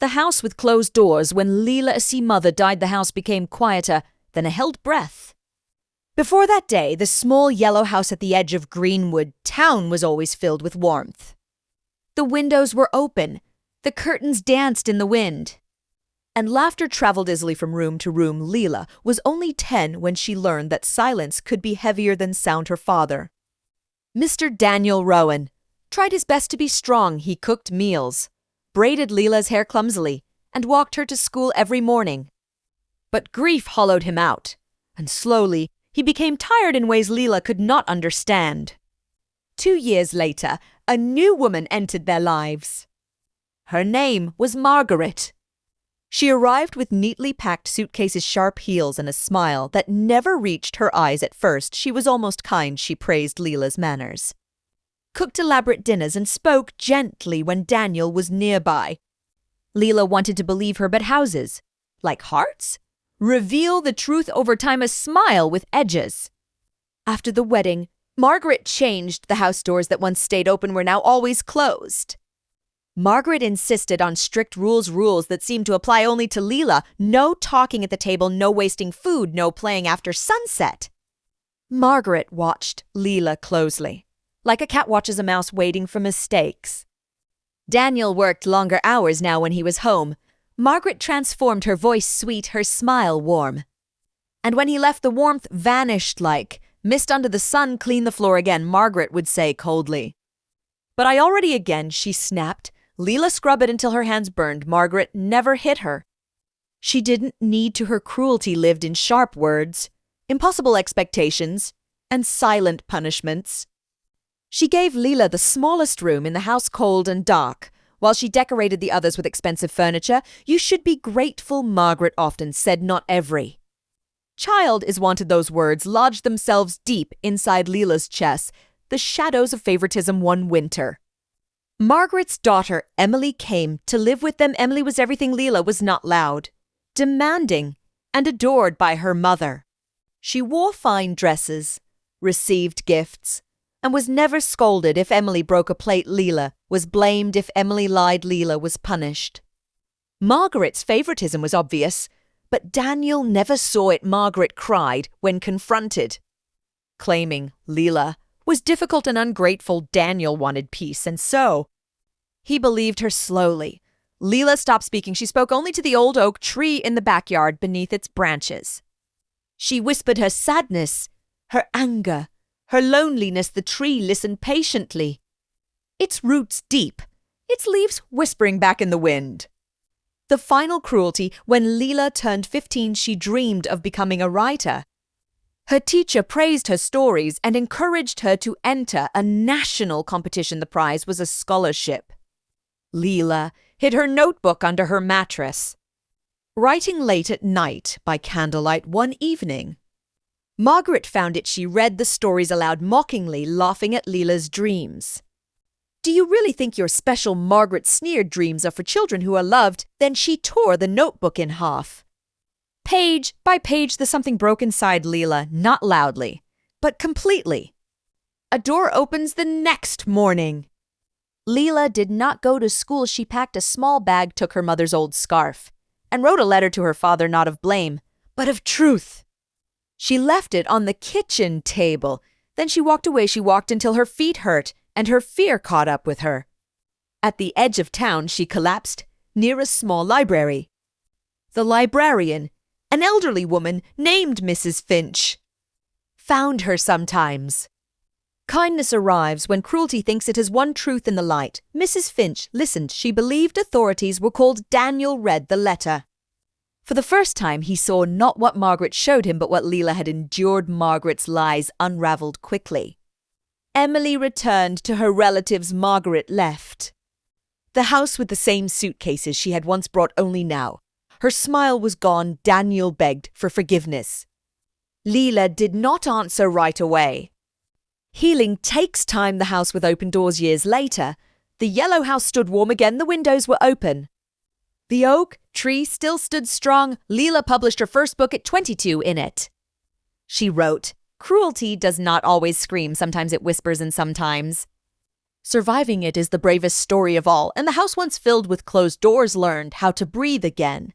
The house with closed doors. When Leela's mother died, the house became quieter than a held breath. Before that day, the small yellow house at the edge of Greenwood Town was always filled with warmth. The windows were open, the curtains danced in the wind, and laughter traveled easily from room to room. Leela was only 10 when she learned that silence could be heavier than sound. Her father, Mr. Daniel Rowan, tried his best to be strong. He cooked meals, braided Leela's hair clumsily, and walked her to school every morning. But grief hollowed him out, and slowly he became tired in ways Leela could not understand. 2 years later, a new woman entered their lives. Her name was Margaret. She arrived with neatly packed suitcases, sharp heels, and a smile that never reached her eyes at first. She was almost kind. She praised Leela's manners, cooked elaborate dinners, and spoke gently when Daniel was nearby. Leela wanted to believe her, but houses, like hearts, reveal the truth over time. A smile with edges. After the wedding, Margaret changed. The house doors that once stayed open were now always closed. Margaret insisted on strict rules that seemed to apply only to Leela. No talking at the table, no wasting food, no playing after sunset. Margaret watched Leela closely, like a cat watches a mouse waiting for mistakes. Daniel worked longer hours now when he was home. Margaret transformed, her voice sweet, her smile warm. And when he left, the warmth vanished like mist under the sun. Clean the floor again, Margaret would say coldly. But I already again, she snapped. Leela scrubbed it until her hands burned. Margaret never hit her. She didn't need to. Her cruelty lived in sharp words, impossible expectations, and silent punishments. She gave Leela the smallest room in the house, cold and dark, while she decorated the others with expensive furniture. You should be grateful, Margaret often said, not every child is wanted. Those words lodged themselves deep inside Leela's chest, the shadows of favoritism. One winter, Margaret's daughter, Emily, came to live with them. Emily was everything Leela was not: loud, demanding, and adored by her mother. She wore fine dresses, received gifts, and was never scolded. If Emily broke a plate, Leela was blamed. If Emily lied, Leela was punished. Margaret's favoritism was obvious, but Daniel never saw it. Margaret cried when confronted, claiming Leela was difficult and ungrateful. Daniel wanted peace, and so he believed her. Slowly, Leela stopped speaking. She spoke only to the old oak tree in the backyard beneath its branches. She whispered her sadness, her anger, her loneliness. The tree listened patiently, its roots deep, its leaves whispering back in the wind. The final cruelty: when Leela turned 15, she dreamed of becoming a writer. Her teacher praised her stories and encouraged her to enter a national competition. The prize was a scholarship. Leela hid her notebook under her mattress, writing late at night by candlelight. One evening, Margaret found it. She read the stories aloud, mockingly, laughing at Leela's dreams. "Do you really think you're special?" Margaret sneered. "Dreams are for children who are loved." Then she tore the notebook in half. Page by page, the something broke inside Leela, not loudly, but completely. A door opens the next morning. Leela did not go to school. She packed a small bag, took her mother's old scarf, and wrote a letter to her father, not of blame, but of truth. She left it on the kitchen table. Then she walked away. She walked until her feet hurt, and her fear caught up with her. At the edge of town, she collapsed near a small library. The librarian, an elderly woman named Mrs. Finch, found her sometimes. Kindness arrives when cruelty thinks it has won truth in the light. Mrs. Finch listened. She believed authorities were called. Daniel read the letter. For the first time, he saw not what Margaret showed him, but what Leela had endured. Margaret's lies unraveled quickly. Emily returned to her relatives. Margaret left the house with the same suitcases she had once brought, only now her smile was gone. Daniel begged for forgiveness. Leela did not answer right away. Healing takes time. The house with open doors. Years later, the yellow house stood warm again. The windows were open. The oak tree still stood strong. Leela published her first book at 22. In it, she wrote, "Cruelty does not always scream. Sometimes it whispers, and sometimes Surviving it is the bravest story of all, and the house once filled with closed doors learned how to breathe again.